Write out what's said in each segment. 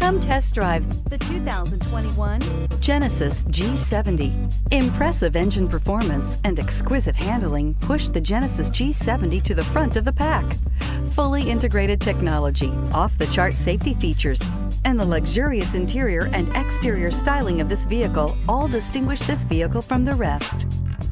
Come test drive the 2021 Genesis G70. Impressive engine performance and exquisite handling push the Genesis G70 to the front of the pack. Fully integrated technology, off-the-chart safety features, and the luxurious interior and exterior styling of this vehicle all distinguish this vehicle from the rest,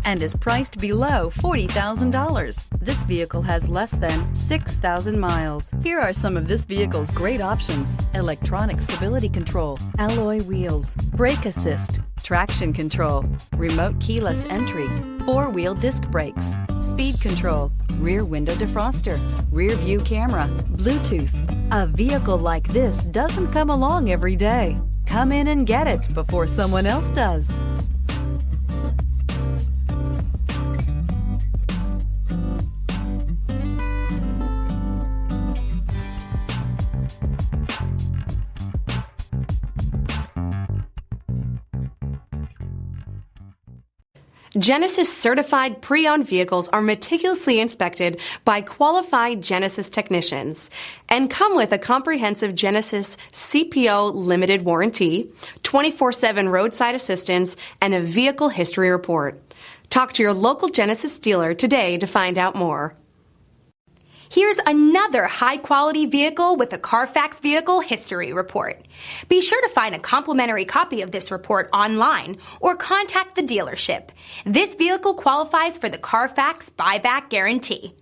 and is priced below $40,000. This vehicle has less than 6,000 miles. Here are some of this vehicle's great options: electronic stability control, alloy wheels, brake assist, traction control, remote keyless entry, four-wheel disc brakes, speed control, rear window defroster, rear view camera, Bluetooth. A vehicle like this doesn't come along every day. Come in and get it before someone else does. Genesis certified pre-owned vehicles are meticulously inspected by qualified Genesis technicians and come with a comprehensive Genesis CPO limited warranty, 24/7 roadside assistance, and a vehicle history report. Talk to your local Genesis dealer today to find out more. Here's another high-quality vehicle with a CARFAX Vehicle History Report. Be sure to find a complimentary copy of this report online or contact the dealership. This vehicle qualifies for the CARFAX Buyback Guarantee.